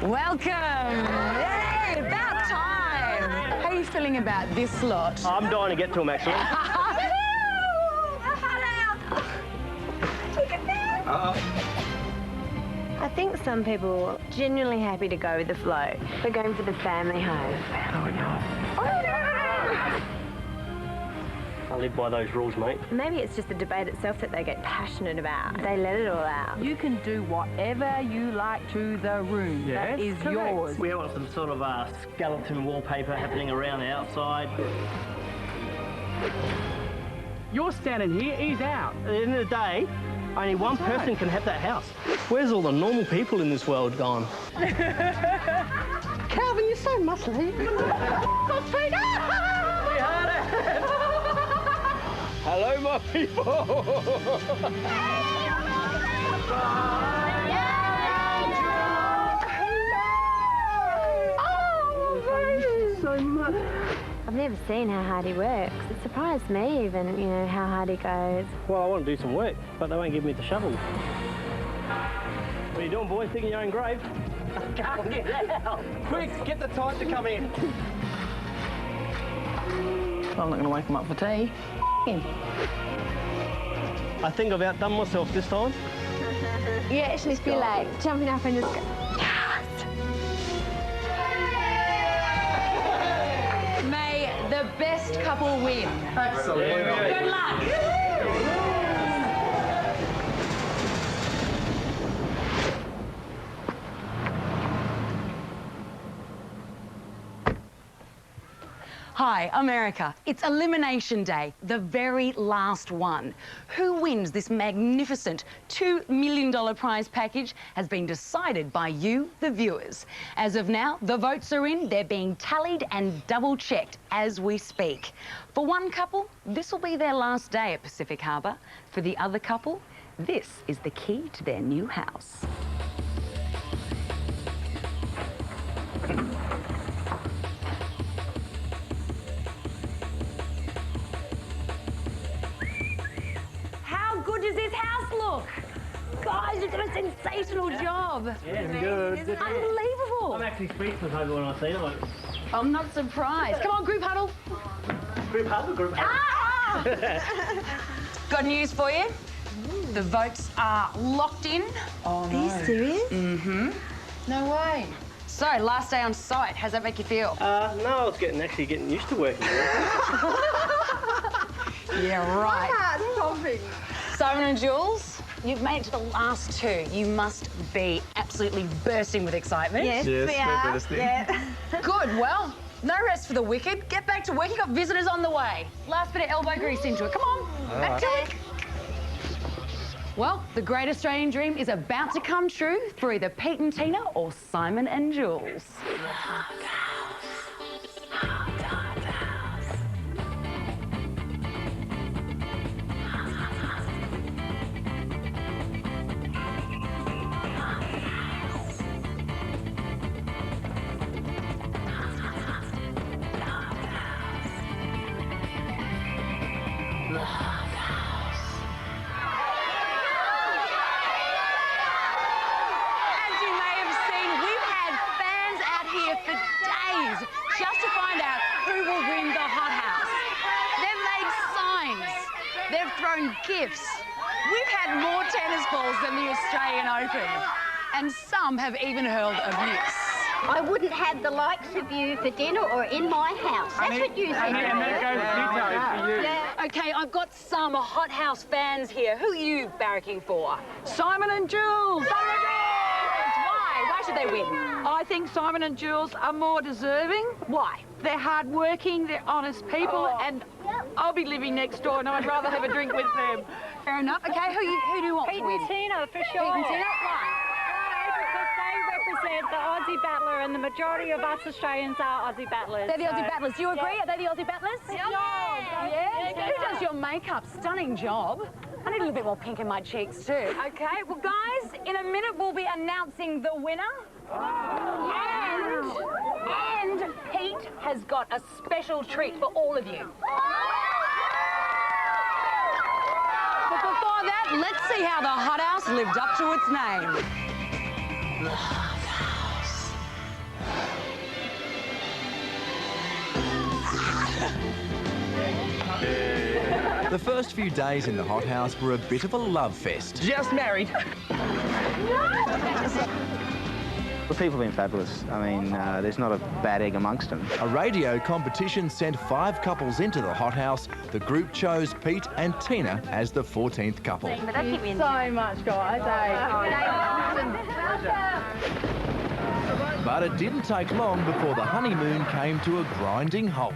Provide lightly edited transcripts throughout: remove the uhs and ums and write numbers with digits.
Welcome! Yay, about time! How are you feeling about this lot? I'm dying to get to them, actually. I think some people are genuinely happy to go with the flow. We're going for the family home. Oh, no. I live by those rules, mate. Maybe it's just the debate itself that they get passionate about. They let it all out. You can do whatever you like to the room. Yes, that is correct. yours. We want some sort of skeleton wallpaper happening around the outside. You're standing here, he's out. At the end of the day, only one person can have that house. Where's all the normal people in this world gone? Calvin, you're so muscly. Hello, my people. So much. I've never seen how hard he works. It surprised me even, you know, how hard he goes. Well, I want to do some work, but they won't give me the shovel. What are you doing, boys? Digging your own grave? Can't get out. Quick, get the tide to come in. I'm not going to wake him up for tea. I think I've outdone myself this time. You actually feel like jumping up and just go, May the best couple win. Absolutely. Good luck. Hi, America. It's Elimination Day, the very last one. Who wins this magnificent $2 million prize package has been decided by you, the viewers. As of now, the votes are in. They're being tallied and double-checked as we speak. For one couple, this will be their last day at Pacific Harbour. For the other couple, this is the key to their new house. Does this house look? Guys, you've done a sensational job. Yeah, good. Unbelievable. I'm actually speechless over when I see it. Like, I'm not surprised. Come on, group huddle. group huddle. Ah! Got news for you. The votes are locked in. are you serious? Mm-hmm. No way. So, last day on site. How's that make you feel? No, I was actually getting used to working here. Yeah, right. Stopping. Simon and Jules, you've made it to the last two. You must be absolutely bursting with excitement. Yes, we are. Yeah. Good, well, no rest for the wicked. Get back to work. You've got visitors on the way. Last bit of elbow grease into it. Come on, back to it. Well, the great Australian dream is about to come true for either Pete and Tina or Simon and Jules. Just to find out who will win the hot house. They've laid signs. They've thrown gifts. We've had more tennis balls than the Australian Open. And some have even hurled abuse. I wouldn't have the likes of you for dinner or in my house. That's what you said. Okay, I've got some hot house fans here. Who are you barracking for? Simon and Jules! Simon and Jules! Why? Why should they win? I think Simon and Jules are more deserving. Why? They're hard-working, they're honest people, and I'll be living next door and I'd rather have a drink with them. Fair enough. Okay, who do you want to win? Pete and Tina, for sure. Pete and Tina? Why? Because they represent the Aussie battler, and the majority of us Australians are Aussie battlers. They're the Aussie battlers. Do you agree? Are they the Aussie battlers? Yeah. Who does your makeup? Stunning job. I need a little bit more pink in my cheeks too. Okay, well guys, in a minute we'll be announcing the winner. And Pete has got a special treat for all of you. But before that, let's see how the hot house lived up to its name. The first few days in the hothouse were a bit of a love fest. Just married. The people have been fabulous. I mean, there's not a bad egg amongst them. A radio competition sent 5 couples into the hothouse. The group chose Pete and Tina as the 14th couple. So much, guys. But it didn't take long before the honeymoon came to a grinding halt.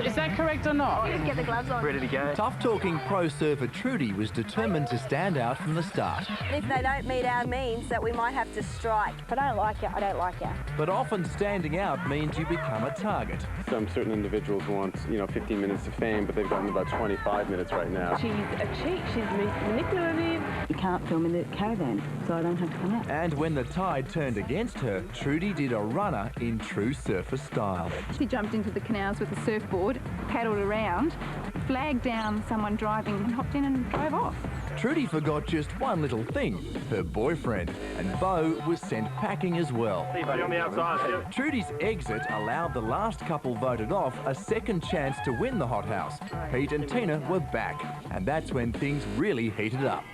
Is that correct or not? Just get the gloves on. Ready to go. Tough-talking pro surfer Trudy was determined to stand out from the start. If they don't meet our means, that we might have to strike. If I don't like you, I don't like you. But often standing out means you become a target. Some certain individuals want, 15 minutes of fame, but they've gotten about 25 minutes right now. She's a cheat. She's manipulative. You can't film in the caravan, so I don't have to come out. And when the tide turned against her, Trudy did a runner in true surfer style. She jumped into the canals with a surfboard, paddled around, flagged down someone driving and hopped in and drove off. Trudy forgot just one little thing, her boyfriend, and Beau was sent packing as well. On the outside. Trudy's exit allowed the last couple voted off a second chance to win the hothouse. Pete and Tina were back, and that's when things really heated up.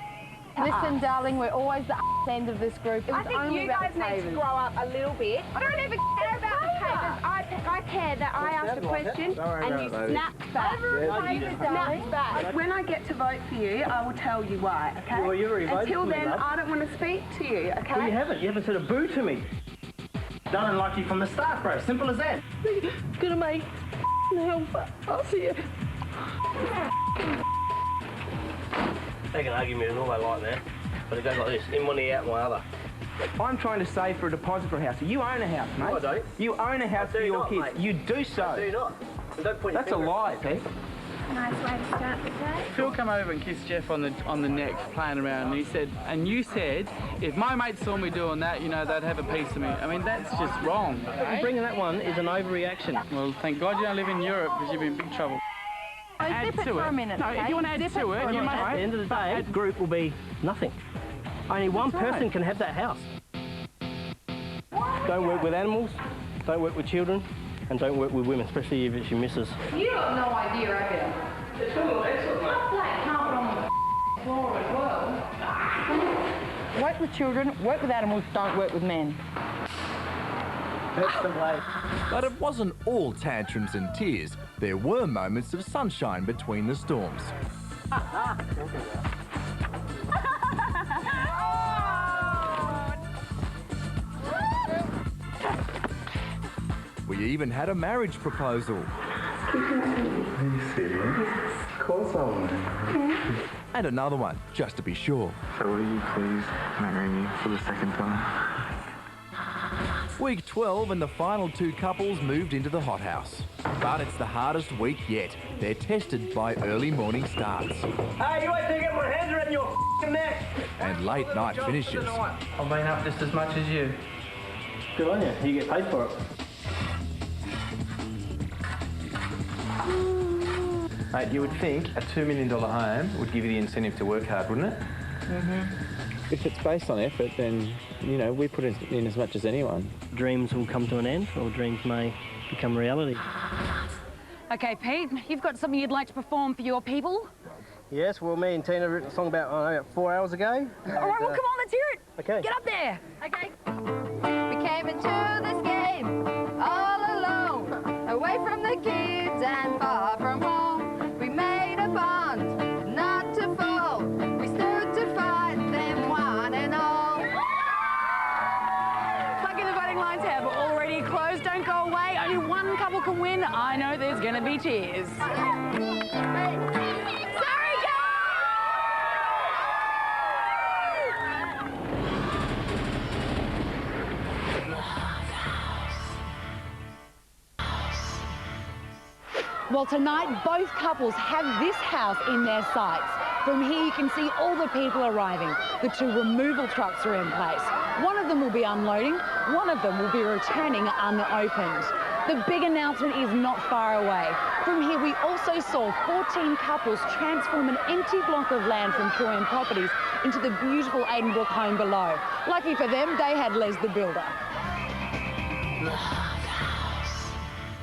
Listen, darling, we're always the end of this group. I think you guys need to grow up a little bit. I don't even care about the papers. I care that I asked a question and you snapped back. You snapped back. When I get to vote for you, I will tell you why, okay? Well, you've already voted Until for me, then, love. I don't want to speak to you, okay? Well, you haven't said a boo to me. Done like you from the start, bro. Simple as that. Gonna make hell. I'll see you. They can argue me all they like, man. But it goes like this, in one ear, out my other. I'm trying to save for a deposit for a house. You own a house, mate. No, I don't. You own a house for your kids. Mate. You do so. I do not. So don't point your That's a finger lie, Pete. Nice way to start the day. Phil come over and kissed Jeff on the neck, playing around, and he said, and you said, if my mates saw me doing that, they'd have a piece of me. I mean, that's just wrong. Bringing that one is an overreaction. Well, thank God you don't live in Europe, because you'd be in big trouble. Add to it for a minute. No, if you want to add to it, you must. At the end of the day, that group will be nothing. Only one person can have that house. Don't work with animals, don't work with children, and don't work with women, especially if it's your missus. You have no idea, have you? It's all excellent, mate. Flat carpet on the floor as well. Work with children, work with animals, don't work with men. That's the way. But it wasn't all tantrums and tears. There were moments of sunshine between the storms. We even had a marriage proposal. Are you serious? Of course I will. And another one, just to be sure. So will you please marry me for the second time? Week 12 and the final 2 couples moved into the hothouse. But it's the hardest week yet. They're tested by early morning starts Hey, you wait till you get my hands around your f***ing neck. and late night finishes. I've been up just as much as you. Good on you. You get paid for it. Mate, you would think a $2 million home would give you the incentive to work hard, wouldn't it? If it's based on effort, then, we put in as much as anyone. Dreams will come to an end, or dreams may become reality. Okay, Pete, you've got something you'd like to perform for your people? Yes, well, me and Tina wrote a song about 4 hours ago. All right, well, come on, let's hear it. Okay. Get up there. Okay. We came into this game all alone, away from the kids and far from home. We made a bond, not to fall. We stood to fight them one and all. Lucky the voting lines have already closed. Don't go away. Only one couple can win. I know there's going to be tears. Well, tonight, both couples have this house in their sights. From here, you can see all the people arriving. The 2 removal trucks are in place. One of them will be unloading, one of them will be returning unopened. The big announcement is not far away. From here, we also saw 14 couples transform an empty block of land from Troyan Properties into the beautiful Aidenbrook home below. Lucky for them, they had Les the Builder.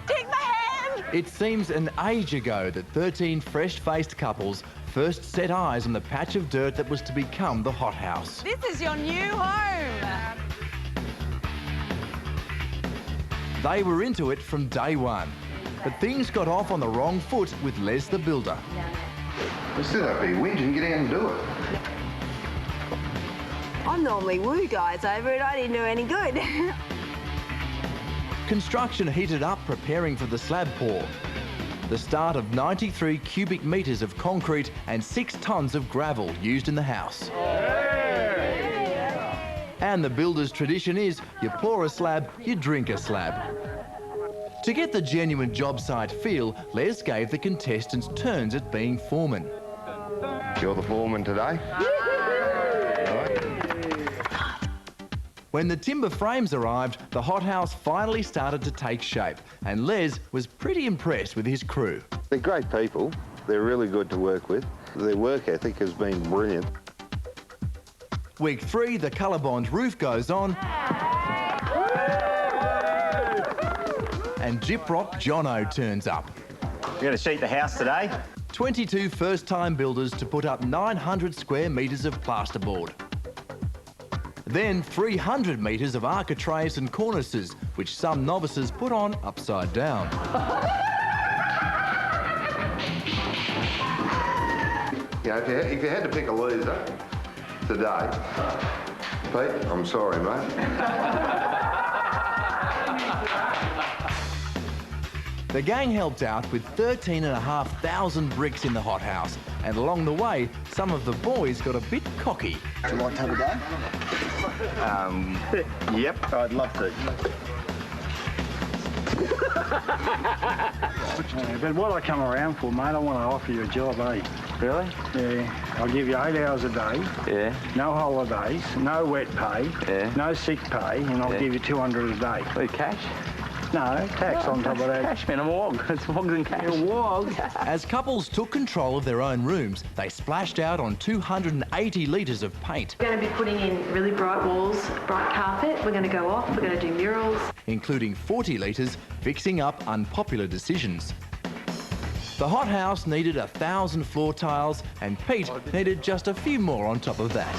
Take my hand! It seems an age ago that 13 fresh-faced couples first set eyes on the patch of dirt that was to become the hothouse. This is your new home. They were into it from day one, but things got off on the wrong foot with Les the Builder. Instead of be whinging, get out and do it. I normally woo guys over it. I didn't do any good. Construction heated up preparing for the slab pour. The start of 93 cubic metres of concrete and 6 tonnes of gravel used in the house. And the builder's tradition is, you pour a slab, you drink a slab. To get the genuine job site feel, Les gave the contestants turns at being foreman. You're the foreman today? When the timber frames arrived, the hothouse finally started to take shape, and Les was pretty impressed with his crew. They're great people. They're really good to work with. Their work ethic has been brilliant. Week 3, the Colorbond roof goes on, and Gyprock Jono turns up. We're going to sheet the house today. 22 first-time builders to put up 900 square metres of plasterboard. Then 300 metres of architraves and cornices, which some novices put on upside down. You know, if you had to pick a loser today, Pete, I'm sorry, mate. The gang helped out with 13,500 bricks in the hothouse, and along the way, some of the boys got a bit cocky. Would you like to have a go? Yep, I'd love to. But what I come around for, mate, I want to offer you a job, eh? Really? Yeah. I'll give you 8 hours a day. Yeah. No holidays, no wet pay, yeah. no sick pay, and I'll give you 200 a day. Wait, cash? No, tax on top of that. Cash, man, I'm a wog. It's wogs and cash. You're a wog. As couples took control of their own rooms, they splashed out on 280 litres of paint. We're going to be putting in really bright walls, bright carpet. We're going to go off. We're going to do murals. Including 40 litres fixing up unpopular decisions. The hothouse needed 1,000 floor tiles, and Pete needed just a few more on top of that.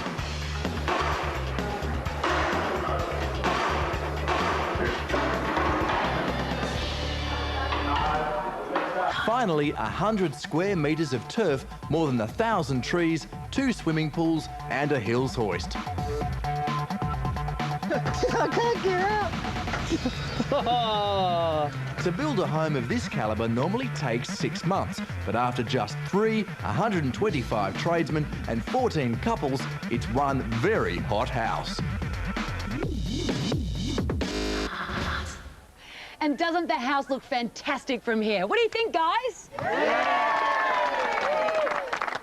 Finally, 100 square metres of turf, more than 1,000 trees, 2 swimming pools and a hills hoist. I can't get out. To build a home of this calibre normally takes 6 months, but after just 3, 125 tradesmen and 14 couples, it's one very hot house. And doesn't the house look fantastic from here? What do you think, guys?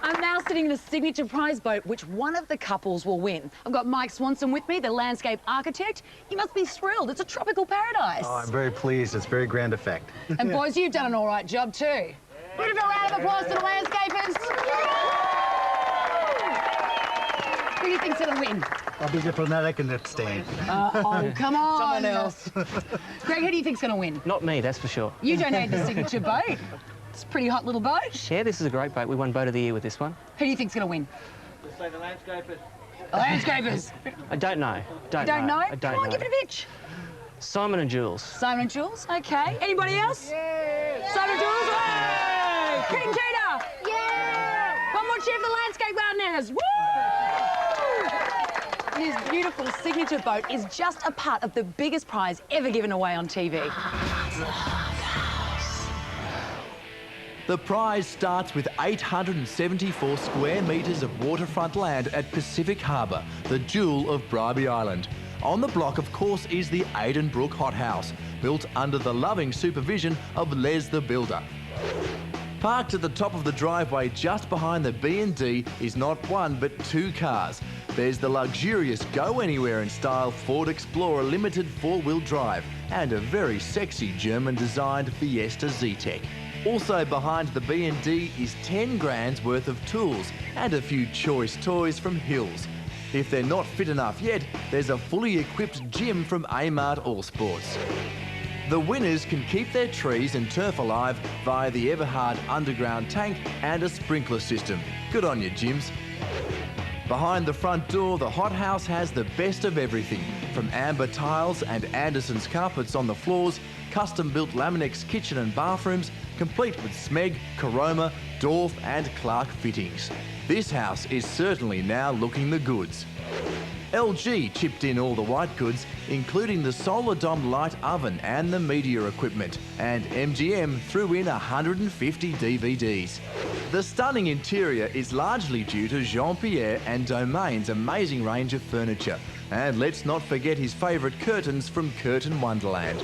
I'm now sitting in the signature prize boat, which one of the couples will win. I've got Mike Swanson with me, the landscape architect. You must be thrilled. It's a tropical paradise. Oh, I'm very pleased. It's a very grand effect. And boys, you've done an all right job too. Beautiful round of applause to the landscapers. Who do you think's going to win? I'll be diplomatic and abstain. Oh, come on. Someone else. Greg, who do you think's going to win? Not me, that's for sure. You donated the signature boat. It's a pretty hot little boat. Yeah, this is a great boat. We won Boat of the Year with this one. Who do you think's going to win? Let's say the landscapers. The landscapers. I don't know. Don't know? I don't Come on, know. give it a pitch. Simon and Jules. Simon and Jules, okay. Anybody else? Yeah. Simon and Jules, hey! Pete and Cheetah! Yeah! One more cheer for the landscape gardeners! Woo! This beautiful signature boat is just a part of the biggest prize ever given away on TV. The prize starts with 874 square metres of waterfront land at Pacific Harbour, the jewel of Bribie Island. On the block, of course, is the Aidenbrook Hothouse, built under the loving supervision of Les the Builder. Parked at the top of the driveway just behind the B&D is not one but 2 cars. There's the luxurious go-anywhere-in-style Ford Explorer Limited 4-wheel drive and a very sexy German-designed Fiesta Zetec. Also behind the B&D is 10 grand's worth of tools and a few choice toys from Hills. If they're not fit enough yet, there's a fully equipped gym from Amart All Sports. The winners can keep their trees and turf alive via the Everhard underground tank and a sprinkler system. Good on you, Jims. Behind the front door, the hothouse has the best of everything, from amber tiles and Anderson's carpets on the floors, custom-built Laminex kitchen and bathrooms, complete with Smeg, Caroma, Dorf and Clark fittings. This house is certainly now looking the goods. LG chipped in all the white goods, including the Solar Dome light oven and the media equipment, and MGM threw in 150 DVDs. The stunning interior is largely due to Jean-Pierre and Domain's amazing range of furniture. And let's not forget his favourite curtains from Curtain Wonderland.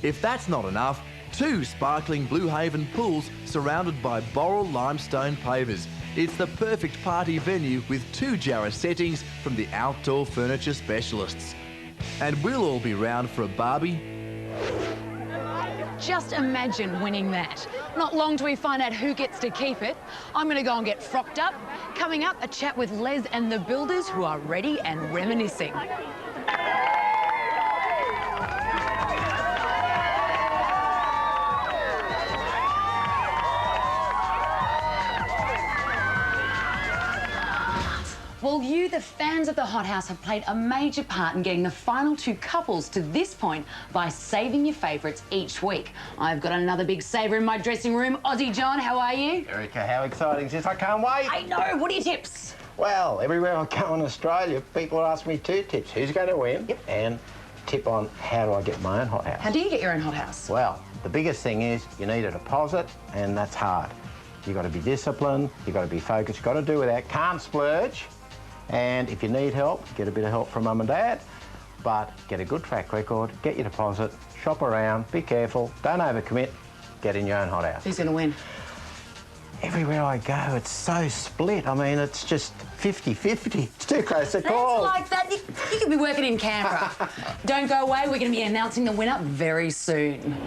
If that's not enough, 2 sparkling Blue Haven pools surrounded by Boral limestone pavers. It's the perfect party venue with 2 Jarrah settings from the outdoor furniture specialists. And we'll all be round for a barbie. Just imagine winning that. Not long till we find out who gets to keep it. I'm going to go and get frocked up. Coming up, a chat with Les and the builders who are ready and reminiscing. Well, you, the fans of the hothouse, have played a major part in getting the final 2 couples to this point by saving your favourites each week. I've got another big saver in my dressing room. Aussie John, how are you? Erica, how exciting is this? I can't wait. I know. What are your tips? Well, everywhere I go in Australia, people ask me 2 tips. Who's going to win? Yep. And tip on how do I get my own hothouse. How do you get your own hothouse? Well, the biggest thing is you need a deposit, and that's hard. You've got to be disciplined, you've got to be focused, you've got to do without, can't splurge. And if you need help, get a bit of help from mum and dad, but get a good track record, get your deposit, shop around, be careful, don't overcommit, get in your own hothouse. Who's going to win? Everywhere I go, it's so split. I mean, it's just 50-50. It's too close to call. That's like that. You could be working in Canberra. Don't go away. We're going to be announcing the winner very soon.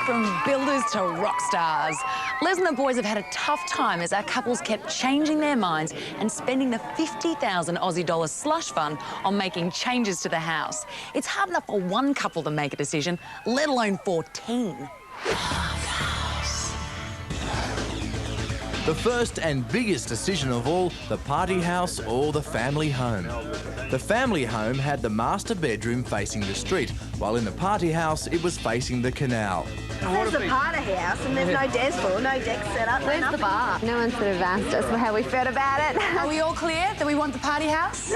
From builders to rock stars, Les and the boys have had a tough time as our couples kept changing their minds and spending the 50,000 Aussie dollar slush fund on making changes to the house. It's hard enough for one couple to make a decision, let alone 14. The first and biggest decision of all, the party house or the family home. The family home had the master bedroom facing the street, while in the party house it was facing the canal. There's the party house and there's no dance floor, no deck set up. Where's the bar? No one sort of asked us how we felt about it. Are we all clear that we want the party house?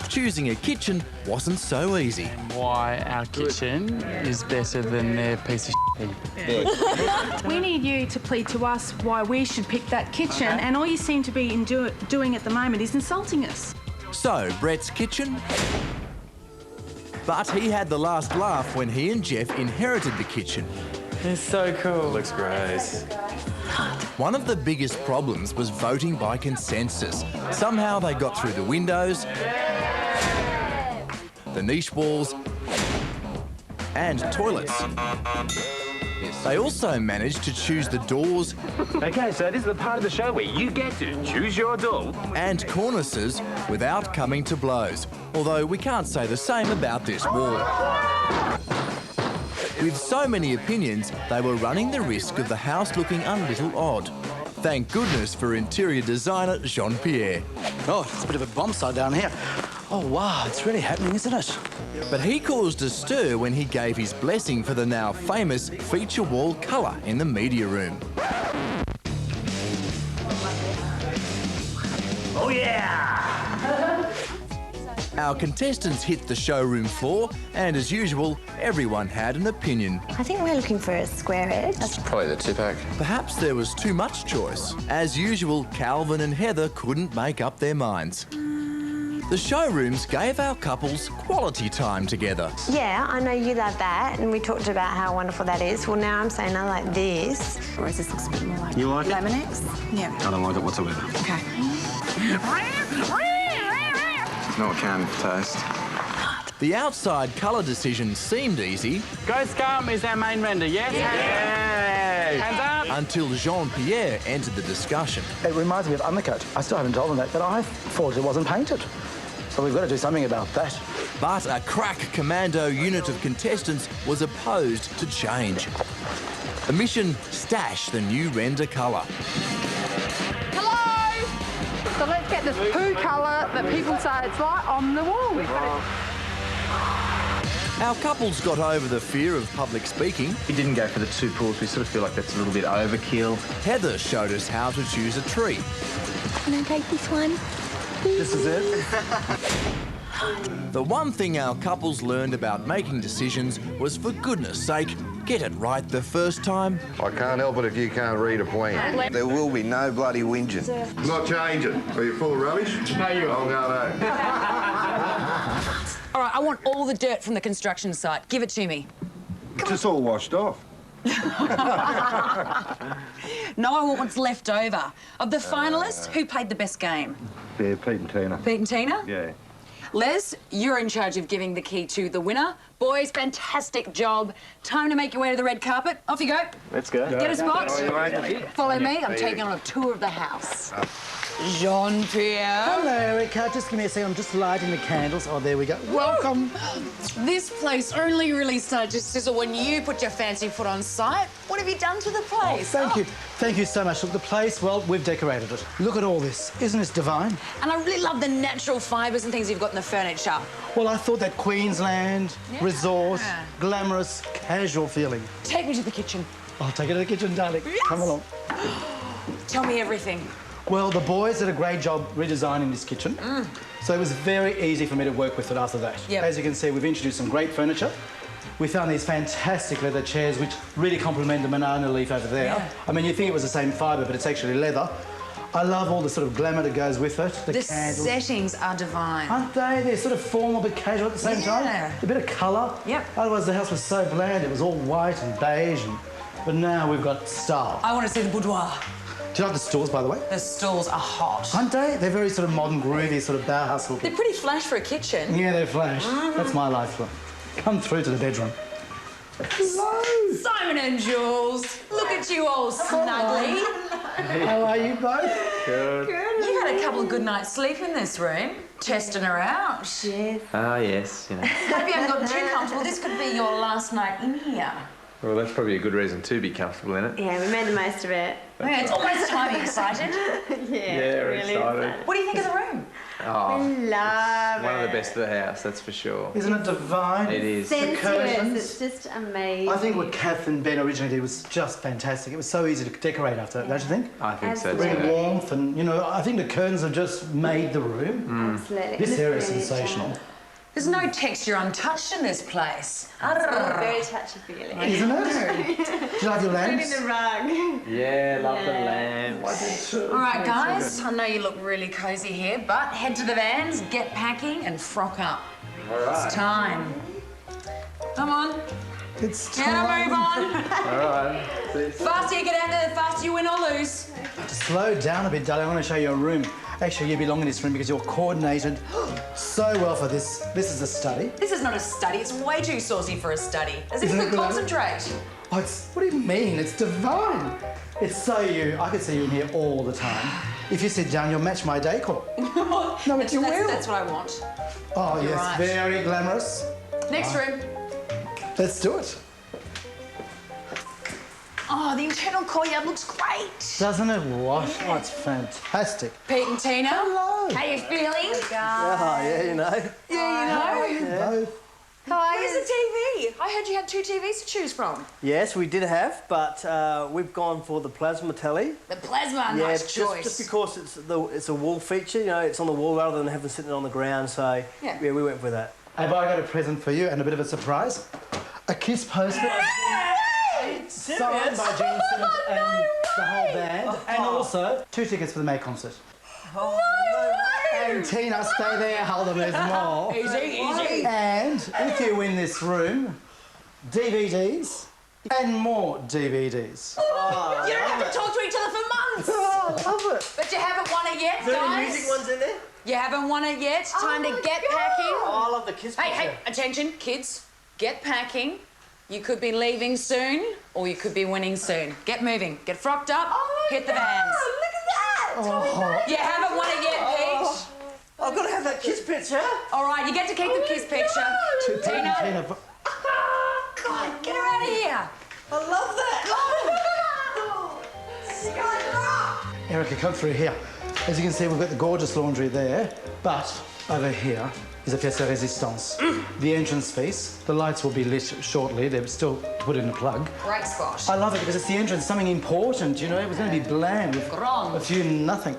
Choosing a kitchen wasn't so easy. Why our kitchen is better than their piece of shit. We need you to plead to us why we should pick that kitchen, and all you seem to be doing at the moment is insulting us. So, Brett's kitchen? But he had the last laugh when he and Jeff inherited the kitchen. It's so cool. Looks great. One of the biggest problems was voting by consensus. Somehow they got through the windows, the niche walls, and toilets. They also managed to choose the doors. Okay, so this is the part of the show where you get to choose your door. And cornices without coming to blows. Although we can't say the same about this wall. With so many opinions, they were running the risk of the house looking a little odd. Thank goodness for interior designer Jean-Pierre. Oh, it's a bit of a bomb site down here. Oh, wow, it's really happening, isn't it? But he caused a stir when he gave his blessing for the now famous feature wall colour in the media room. Oh, yeah! Our contestants hit the showroom floor, and as usual, everyone had an opinion. I think we're looking for a square edge. That's probably the two-pack. Perhaps there was too much choice. As usual, Calvin and Heather couldn't make up their minds. The showrooms gave our couples quality time together. Yeah, I know you love that, and we talked about how wonderful that is. Well, now I'm saying I like this. Or is this looks a bit more like You like it? Laminex? Yeah. I don't like it whatsoever. Okay. No canned toast. The outside colour decision seemed easy. Ghost Scum is our main render, yes? Yes! Hands up! Until Jean-Pierre entered the discussion. It reminds me of Undercoat. I still haven't told them that, but I thought it wasn't painted. So we've got to do something about that. But a crack commando unit of contestants was opposed to change. The mission: stash the new render colour. Hello! So let's get this poo colour that people say it's like on the wall. Our couples got over the fear of public speaking. We didn't go for the 2 pools. We sort of feel like that's a little bit overkill. Heather showed us how to choose a tree. Can I take this one? This is it. The one thing our couples learned about making decisions was, for goodness sake, get it right the first time. I can't help it if you can't read a plan. There will be no bloody whinging. Not changing. Are you full of rubbish? No, you I'll go no. All right, I want all the dirt from the construction site. Give it to me. It's just all washed off. No, I want what's left over. Of the finalists, who played the best game? Yeah, Pete and Tina. Pete and Tina? Yeah. Les, you're in charge of giving the key to the winner. Boys, fantastic job. Time to make your way to the red carpet. Off you go. Let's go. Get a spot. Mate. Follow me. I'm taking on a tour of the house. Jean-Pierre. Hello, Erica. Just give me a second. I'm just lighting the candles. Oh, there we go. Welcome. This place only really started to sizzle when you put your fancy foot on site. What have you done to the place? Thank you. Thank you so much. Look, the place, well, we've decorated it. Look at all this. Isn't this divine? And I really love the natural fibres and things you've got in the furniture. Well, I thought that Queensland resort, glamorous, casual feeling. Take me to the kitchen. I'll take it to the kitchen, darling. Yes. Come along. Tell me everything. Well, the boys did a great job redesigning this kitchen. So it was very easy for me to work with it after that. Yep. As you can see, we've introduced some great furniture. We found these fantastic leather chairs which really complement the banana leaf over there. Yeah. I mean, you think it was the same fibre, but it's actually leather. I love all the sort of glamour that goes with it. The candles. Settings are divine. Aren't they? They're sort of formal but casual at the same time. A bit of colour. Yep. Otherwise, the house was so bland. It was all white and beige. But now we've got style. I want to see the boudoir. Do you like the stools, by the way? The stalls are hot. Aren't they? They're very sort of modern, groovy, sort of Bauhaus looking. They're pretty flash for a kitchen. Yeah, they're flash. That's my lifeline. Come through to the bedroom. Hello. Simon and Jules, look at you all snugly. How are you both? Good. You had a couple of good nights' sleep in this room, testing her out. Yes. Ah, yes, you know. Hope you haven't gotten too comfortable. This could be your last night in here. Well, that's probably a good reason to be comfortable in it. Yeah, we made the most of it. Okay, it's almost time. Are you excited? Yeah, we're really excited. What do you think of the room? Oh, We love one it. of the best of the house, that's for sure. Isn't it divine? It is. Sensuous. curtains. It's just amazing. I think what Kath and Ben originally did was just fantastic. It was so easy to decorate after that, don't you think? I think so Bring too. warmth and, you know, I think the curtains have just made the room. Absolutely. This It's area is really sensational. There's no texture untouched in this place. very touchy-feely. Isn't it? Do you like your lamps? Even the rug. Yeah, love the lamps. All right, guys, I know you look really cosy here, but head to the vans, get packing, and frock up. All right. It's time. Come on. It's Get a move on. All right. Faster you get out there, the faster you win or lose. Slow down a bit, darling. I want to show you a room. Actually, you belong in this room because you're coordinated so well for this. This is a study. This is not a study. It's way too saucy for a study. As if Isn't you it could good? concentrate. Oh, what do you mean? It's divine. It's so you. I could see you in here all the time. If you sit down, you'll match my decor. No, but you will. That's what I want. Oh, You're yes, right. very glamorous. Next room. Let's do it. Oh, the internal courtyard looks great. Doesn't it? What? Oh, it's fantastic. Pete and Tina. Hello. How you feeling? Oh, yeah, you know. Yeah, you know. Both. How are you? Where's the TV? I heard you had 2 TVs to choose from. Yes, we did have, but we've gone for the plasma telly. The plasma, Yeah, nice choice. just because it's a wall feature, you know, it's on the wall rather than having sitting on the ground. So Yeah. we went for that. Have I got a present for you and a bit of a surprise? A Kiss poster. Signed by Gene Simmons and the whole band. And also 2 tickets for the May concert. And Tina, stay there, hold on, there's more. Easy, easy. And if you win this room, DVDs and more DVDs. Oh, you don't have to talk to each other for months. Oh, I love it. But you haven't won it yet, Is there any guys. music ones in there? You haven't won it yet? Time to get packing. Oh, I love the kiss picture. Hey, attention, kids. Get packing. You could be leaving soon, or you could be winning soon. Get moving. Get frocked up. Hit the vans. Look at that! Oh. You haven't won it yet, Peach. I've got to have that kiss picture. All right, you get to keep the kiss picture. Tina. God, Get her out of here. I love that. Erica, come through here. As you can see, we've got the gorgeous laundry there, but over here is a pièce de résistance. The entrance piece. The lights will be lit shortly. They're still put in a plug. Great spot. I love it because it's the entrance, something important, you know. It was going to be bland with a few nothing.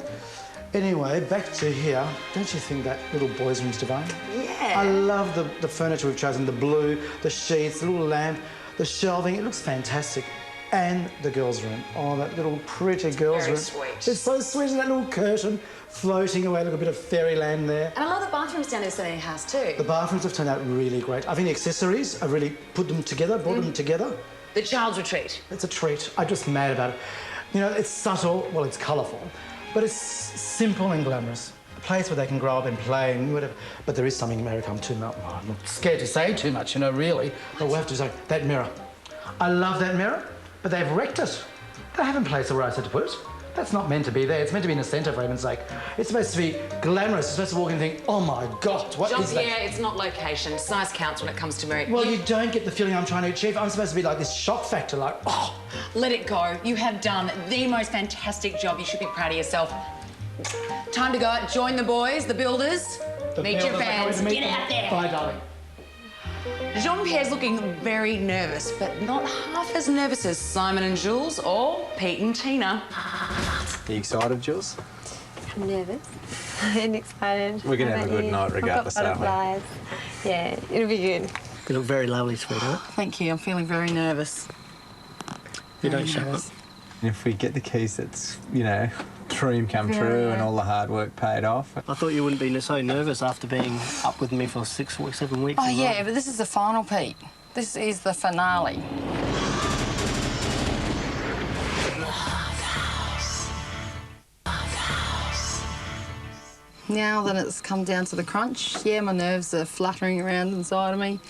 Anyway, back to here. Don't you think that little boy's room's divine? Yeah. I love the furniture we've chosen, the blue, the sheets, the little lamp, the shelving. It looks fantastic. And the girls' room. Oh, that little pretty girls' room. Very sweet. It's so sweet, and that little curtain floating away, like a bit of fairyland there. And I love the bathrooms down in the house too. The bathrooms have turned out really great. I think the accessories, I've really put them together, brought them together. The child's retreat. It's a treat. I'm just mad about it. You know, it's subtle, well, it's colourful, but it's simple and glamorous. A place where they can grow up and play and whatever. But there is something in America I'm not scared to say too much, you know, really. But we'll have to say, that mirror. I love that mirror, but they've wrecked it. They haven't placed it where I said to put it. That's not meant to be there. It's meant to be in the centre, for heaven's sake. It's supposed to be glamorous. It's supposed to walk in and think, oh my God, what is that? Yeah, it's not location. Size counts when it comes to marriage. Well, you don't get the feeling I'm trying to achieve. I'm supposed to be like this shock factor, like, oh. Let it go. You have done the most fantastic job. You should be proud of yourself. Time to go out, join the boys, the builders, meet your fans. Get out there. Bye, darling. Jean-Pierre's looking very nervous, but not half as nervous as Simon and Jules or Pete and Tina. Are you excited, Jules? I'm nervous and excited. We're going to How have a about good you? night regardless, I've got aren't we? butterflies. Yeah, it'll be good. You look very lovely, sweetheart. Thank you. I'm feeling very nervous. You don't show it. And if we get the keys, that's, you know, dream come true and all the hard work paid off. I thought you wouldn't be so nervous after being up with me for 6 weeks, 7 weeks. Oh, yeah, but this is the final, Pete. This is the finale. Now that it's come down to the crunch, yeah, my nerves are fluttering around inside of me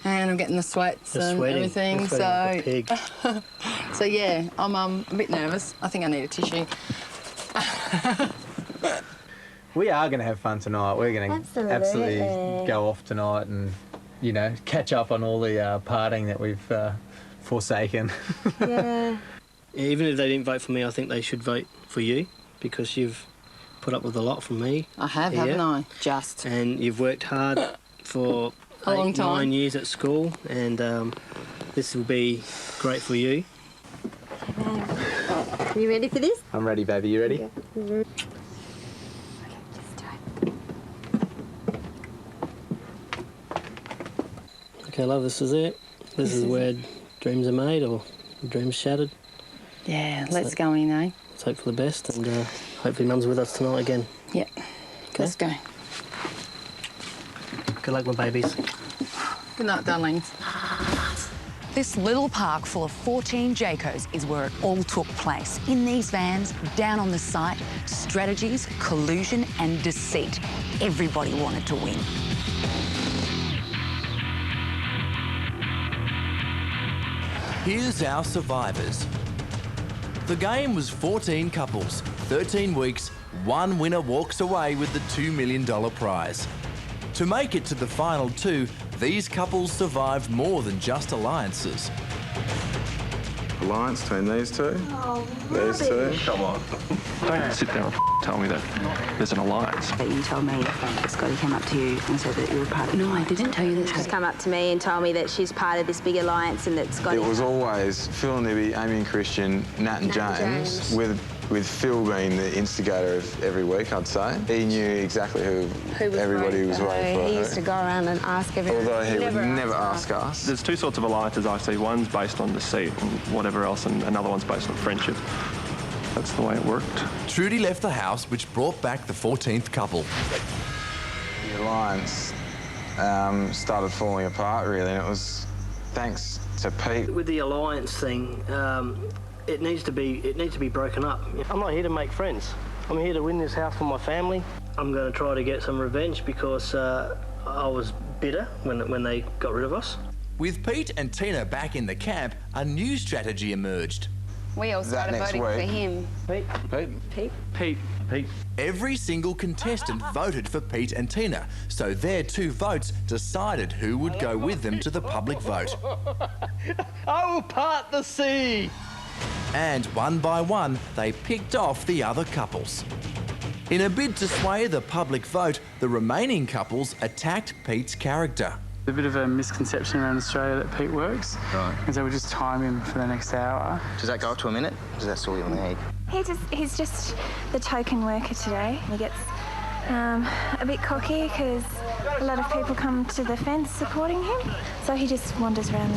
and I'm getting the sweats and everything. You're sweating like a pig. So yeah, I'm a bit nervous. I think I need a tissue. We are going to have fun tonight. We're going to absolutely go off tonight and, you know, catch up on all the partying that we've forsaken. Yeah. Even if they didn't vote for me, I think they should vote for you because you've put up with a lot from me. I have, haven't I? Just. And you've worked hard for a long time. 9 years at school, and this will be great for you. Are you ready for this? I'm ready, baby. You ready? Yeah. Okay, love, this is it. This is where dreams are made or dreams shattered. Yeah, let's go in, eh? Let's hope for the best, and hopefully Mum's with us tonight again. Yep. Okay. Let's go. Good luck, my babies. Good night, darlings. This little park full of 14 Jaycos is where it all took place. In these vans, down on the site, strategies, collusion and deceit. Everybody wanted to win. Here's our survivors. The game was 14 couples, 13 weeks, one winner walks away with the $2 million prize. To make it to the final two, these couples survived more than just alliances. Alliance between these two? These two? Come on. Don't sit there and tell me that there's an alliance. But you told me that Scotty came up to you and said that you were part of it. No, I didn't tell you that. She's come up to me and told me that she's part of this big alliance and that Scotty... It was always Phil and Libby, Amy and Christian, Nat and James, with Phil being the instigator of every week, I'd say. He knew exactly who everybody was waiting for. He used to go around and ask everyone. Although he would never ask us. There's two sorts of alliances I see. One's based on deceit and whatever else, and another one's based on friendship. That's the way it worked. Trudy left the house, which brought back the 14th couple. The alliance started falling apart, really, and it was thanks to Pete. With the alliance thing, it needs to be broken up. I'm not here to make friends. I'm here to win this house for my family. I'm going to try to get some revenge because I was bitter when they got rid of us. With Pete and Tina back in the camp, a new strategy emerged. We all started voting for him. Pete. Pete. Pete. Pete. Every single contestant voted for Pete and Tina, so their 2 votes decided who would go with them to the public vote. I will part the sea! And one by one, they picked off the other couples. In a bid to sway the public vote, the remaining couples attacked Pete's character. A bit of a misconception around Australia that Pete works. Right. And so we just time him for the next hour. Does that go up to a minute? Does that all you'll need? He's just the token worker today. He gets a bit cocky because a lot of people come to the fence supporting him, so he just wanders around.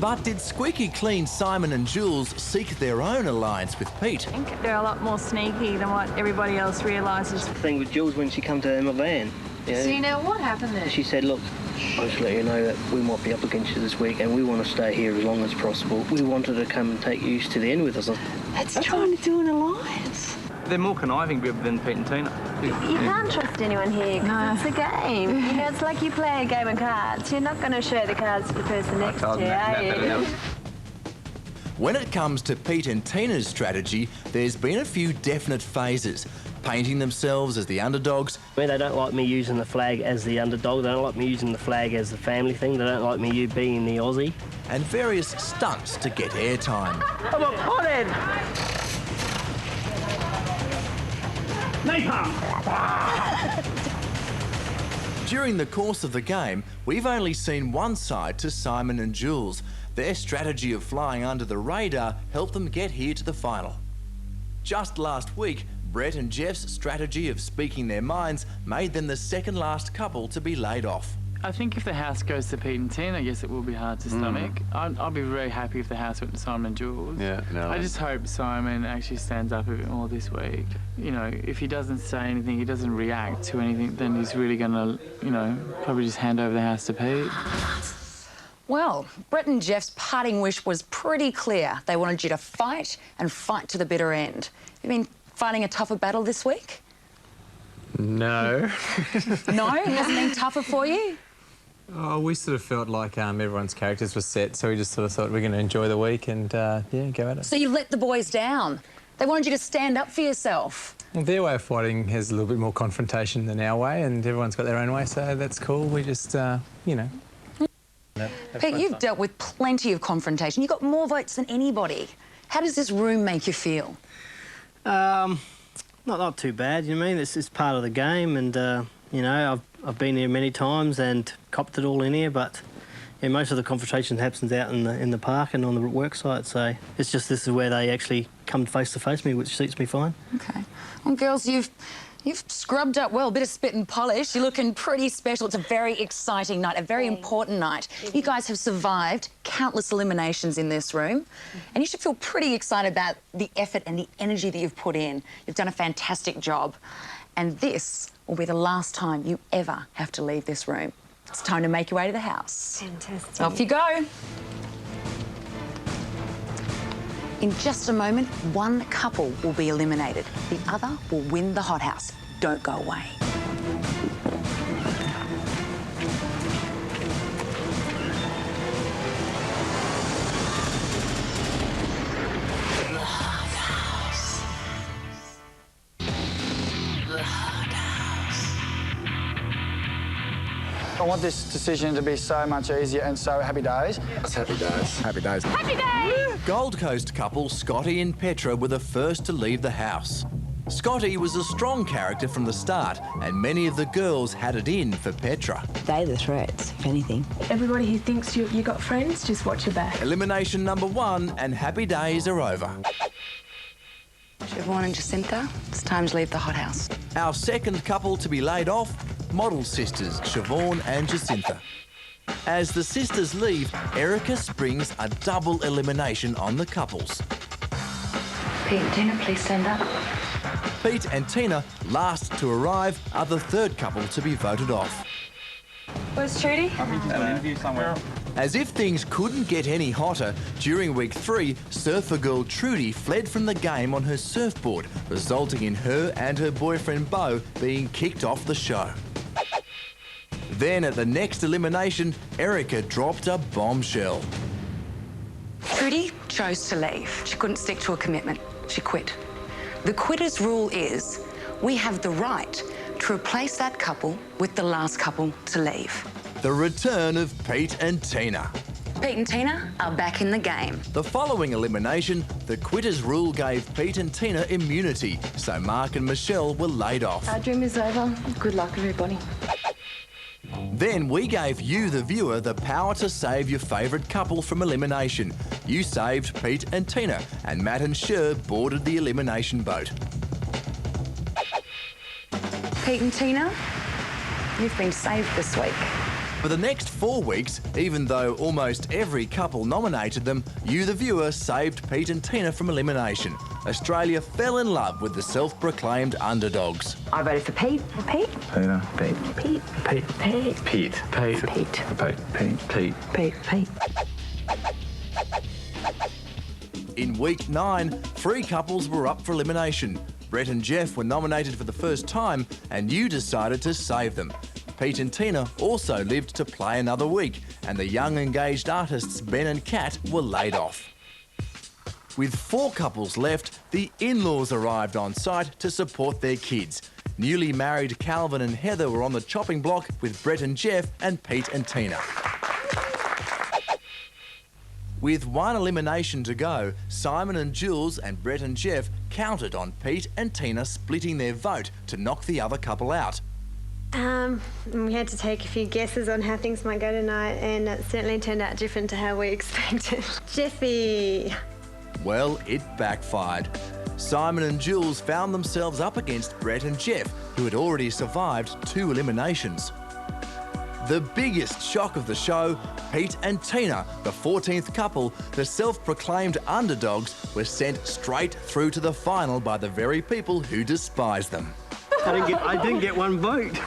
But did squeaky clean Simon and Jules seek their own alliance with Pete? I think they're a lot more sneaky than what everybody else realises. The thing with Jules when she come to Emma Van. Yeah, So you know what happened there? She said, look, I'll just let you know that we might be up against you this week and we want to stay here as long as possible. We wanted to come and take you to the end with us. That's trying to do an alliance. They're more conniving than Pete and Tina. You can't trust anyone here because it's a game. You know, it's like you play a game of cards. You're not going to show the cards to the person next to you, are you? When it comes to Pete and Tina's strategy, there's been a few definite phases. Painting themselves as the underdogs. They don't like me using the flag as the underdog. They don't like me using the flag as the family thing. They don't like me being the Aussie. And various stunts to get airtime. I'm a pothead! During the course of the game, we've only seen one side to Simon and Jules. Their strategy of flying under the radar helped them get here to the final. Just last week, Brett and Jeff's strategy of speaking their minds made them the second last couple to be laid off. I think if the house goes to Pete and Tina, I guess it will be hard to stomach. I'll be very happy if the house went to Simon and Jules. Yeah, no. I just hope Simon actually stands up a bit more this week. You know, if he doesn't say anything, he doesn't react to anything, then he's really going to, you know, probably just hand over the house to Pete. Well, Brett and Jeff's parting wish was pretty clear. They wanted you to fight and fight to the bitter end. Have you been fighting a tougher battle this week? No. No? It hasn't been tougher for you? Oh, we sort of felt like everyone's characters were set, so we just sort of thought we're going to enjoy the week and, yeah, go at it. So you let the boys down. They wanted you to stand up for yourself. Well, their way of fighting has a little bit more confrontation than our way, and everyone's got their own way, so that's cool. We just, you know... Pete, you've dealt with plenty of confrontation. You've got more votes than anybody. How does this room make you feel? Not too bad, you know what I mean? It's part of the game and, you know, I've been here many times and copped it all in here, but yeah, most of the confrontation happens out in the park and on the work site, so it's just this is where they actually come face to face me, which suits me fine. OK. Well, girls, you've scrubbed up well, a bit of spit and polish. You're looking pretty special. It's a very exciting night, a very important night. You guys have survived countless eliminations in this room, and you should feel pretty excited about the effort and the energy that you've put in. You've done a fantastic job, and this will be the last time you ever have to leave this room. It's time to make your way to the house. Fantastic. Off you go. In just a moment, one couple will be eliminated. The other will win the hothouse. Don't go away. I want this decision to be so much easier and so happy days. It's happy days. Happy days. Happy days! Gold Coast couple Scotty and Petra were the first to leave the house. Scotty was a strong character from the start, and many of the girls had it in for Petra. They're the threats, if anything. Everybody who thinks you got friends, just watch your back. Elimination number 1, and happy days are over. Siobhan and Jacinta, it's time to leave the hothouse. Our second couple to be laid off, model sisters Siobhan and Jacinta. As the sisters leave, Erica springs a double elimination on the couples. Pete and Tina, please stand up. Pete and Tina, last to arrive, are the third couple to be voted off. Where's Trudy? An interview somewhere. As if things couldn't get any hotter, during week 3, surfer girl Trudy fled from the game on her surfboard, resulting in her and her boyfriend Beau being kicked off the show. Then at the next elimination, Erica dropped a bombshell. Trudy chose to leave. She couldn't stick to a commitment. She quit. The quitter's rule is we have the right to replace that couple with the last couple to leave. The return of Pete and Tina. Pete and Tina are back in the game. The following elimination, the quitters rule gave Pete and Tina immunity, so Mark and Michelle were laid off. Our dream is over. Good luck, everybody. Then we gave you, the viewer, the power to save your favourite couple from elimination. You saved Pete and Tina, and Matt and Sher boarded the elimination boat. Pete and Tina, you've been saved this week. For the next 4 weeks, even though almost every couple nominated them, you, the viewer, saved Pete and Tina from elimination. Australia fell in love with the self-proclaimed underdogs. I voted for Pete. Pete? Tina. Pete. Pete. Pete. Pete. Pete. Pete. Pete. In week 9, 3 couples were up for elimination. Brett and Jeff were nominated for the first time, and you decided to save them. Pete and Tina also lived to play another week, and the young engaged artists Ben and Kat were laid off. With 4 couples left, the in-laws arrived on site to support their kids. Newly married Calvin and Heather were on the chopping block with Brett and Jeff and Pete and Tina. With 1 elimination to go, Simon and Jules and Brett and Jeff counted on Pete and Tina splitting their vote to knock the other couple out. We had to take a few guesses on how things might go tonight, and it certainly turned out different to how we expected. Jeffy. Well, it backfired. Simon and Jules found themselves up against Brett and Jeff, who had already survived 2 eliminations. The biggest shock of the show, Pete and Tina, the 14th couple, the self-proclaimed underdogs, were sent straight through to the final by the very people who despise them. I didn't get 1 vote.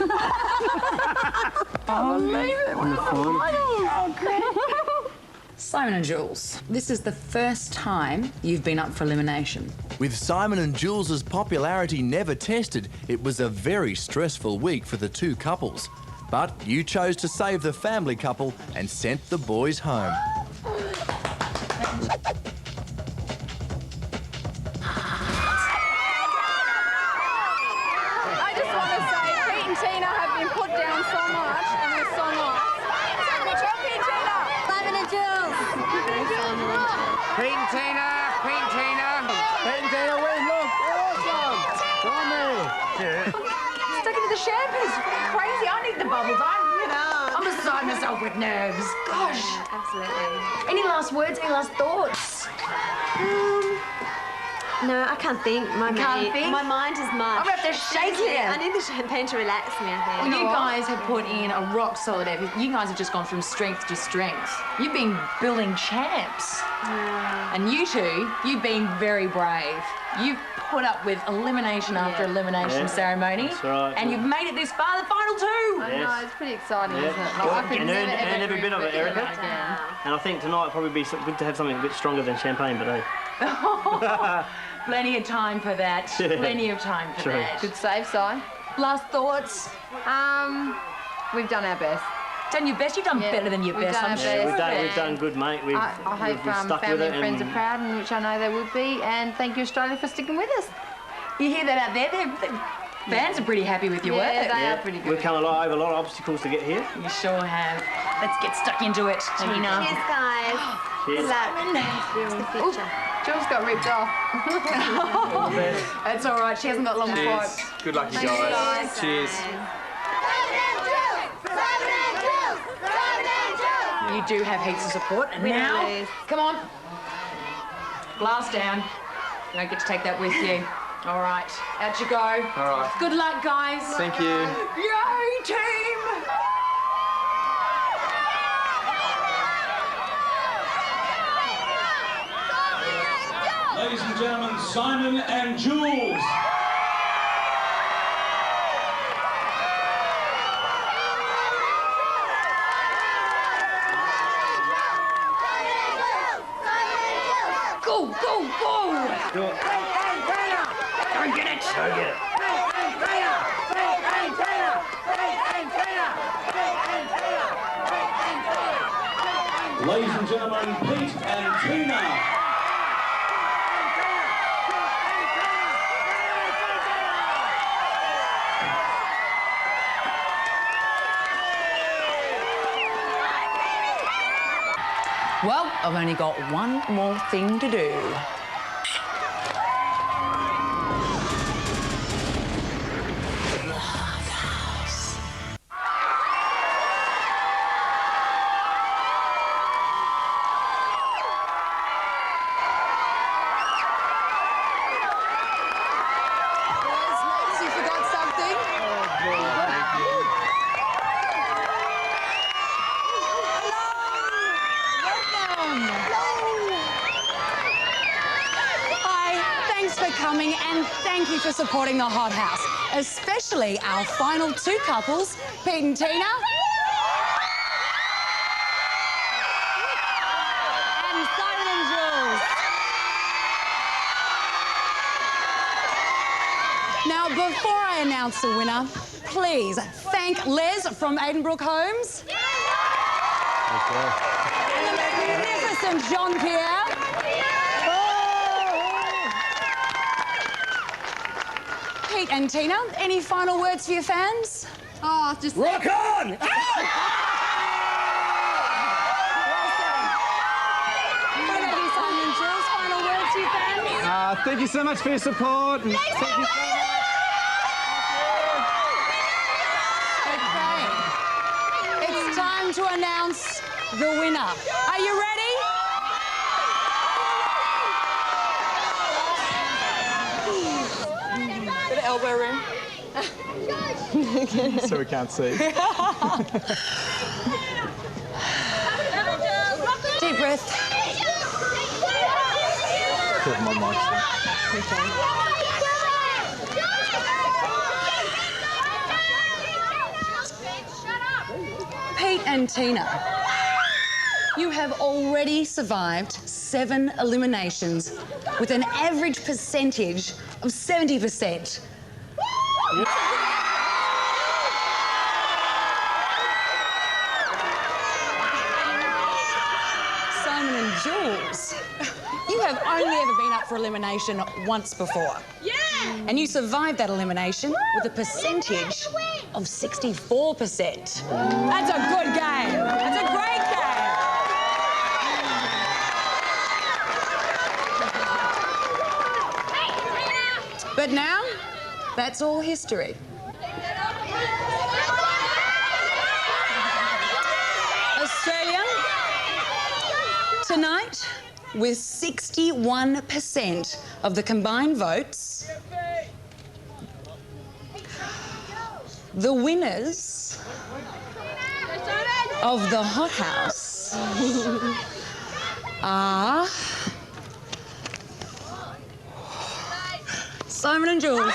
Simon and Jules, this is the first time you've been up for elimination. With Simon and Jules' popularity never tested, it was a very stressful week for the 2 couples. But you chose to save the family couple and sent the boys home. I just want to say Pete and Tina have been put down so much and they're so nice. Pete and Tina! Simon and Jules! Pete and Tina! Pete and Tina! Pete and Tina win, look! Awesome! Come here! Stuck into the champers. Crazy. I need the bubble done. I'm beside myself with nerves. Gosh. Absolutely. Any last words? Any last thoughts? No, I can't think. My mind is mush. I'm gonna have to shake you. I need the champagne to relax me, I think. Well, you guys have put in a rock solid effort. You guys have just gone from strength to strength. You've been building champs. And you two, you've been very brave. You've put up with elimination after elimination ceremony. That's right. And you've made it this far, the final 2. I know, it's pretty exciting, isn't it? I could And never, earned ever every bit of it, Erica. again. And I think tonight would probably be good to have something a bit stronger than champagne, but hey. Plenty of time for that. Yeah. Plenty of time for True. that. Good save, Si. Last thoughts? We've done our best. Done your best? You've done better than your we've best, done I'm our sure. best. We've done good, mate. I hope we've stuck with family it and friends are proud, and which I know they would be. And thank you, Australia, for sticking with us. You hear that out there? The fans are pretty happy with your work. Yeah, they are pretty good. We've come over a lot of obstacles to get here. You sure have. Let's get stuck into it, Tina. Cheers, guys. Cheers. Good luck. Ooh, Jules got ripped off. That's all right. She hasn't got long to fight. Good luck, you guys. Cheers. You do have heaps of support. And now, come on. Glass down. You don't get to take that with you. All right, out you go. All right. Good luck, guys. Thank you. Yay, team! Ladies and gentlemen, Simon and Jules. Do it. Go get it! Go get it! Ladies and gentlemen, Pete and Tina. Well, I've only got one more thing to do. You forgot something? Hi, thanks for coming and thank you for supporting the Hot House, especially our final two couples, Pete and Tina. And Simon and Jules. Now, before I announce the winner, please thank Les from Aidenbrook Homes. And the magnificent John Pierre. Pete and Tina, any final words for your fans? Oh, just... Rock on! Thank you so much for your support. And thank you so much. It's time to announce the winner. Are you ready? Bit of elbow room. So we can't see. Deep breath. Put my mic Pete and Tina, you have already survived 7 eliminations with an average percentage of 70%. Simon and Jules, you have only ever been up for elimination once before. Yeah! And you survived that elimination with a percentage of 64%. That's a good game. That's a great game. But now, that's all history. Australia, tonight, with 61% of the combined votes, the winners of the Hot House are Simon and Jules.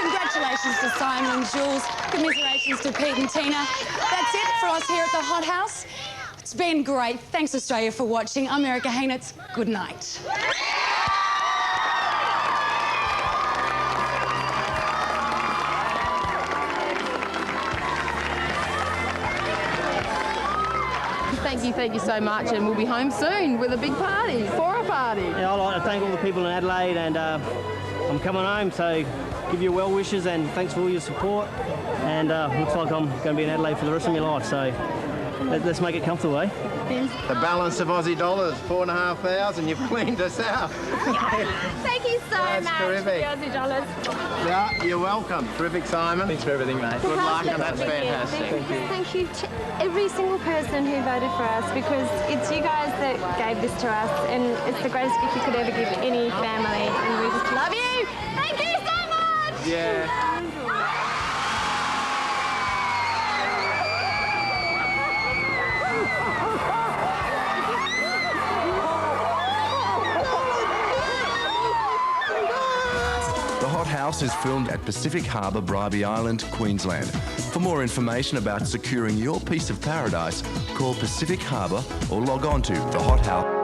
Congratulations to Simon and Jules. Commiserations to Pete and Tina. That's it for us here at the Hot House. It's been great. Thanks, Australia, for watching. I'm Erica Haynitz. Good night. Thank you so much, and we'll be home soon with a big party, for a party. Yeah, I'd like to thank all the people in Adelaide, and I'm coming home, so give you well wishes and thanks for all your support. And looks like I'm going to be in Adelaide for the rest of my life, so Let's make it comfortable, eh? The balance of Aussie dollars, 4,500. You've cleaned us out. Thank you so That's much terrific. for the Aussie dollars. Yeah, you're welcome. Terrific, Simon. Thanks for everything, mate. Good luck, and that's fantastic. Thank you to every single person who voted for us, because it's you guys that gave this to us, and it's the greatest gift you could ever give any family, and we just love you. Thank you so much. Yeah. The Hot House is filmed at Pacific Harbour, Bribie Island, Queensland. For more information about securing your piece of paradise, call Pacific Harbour or log on to The Hot House.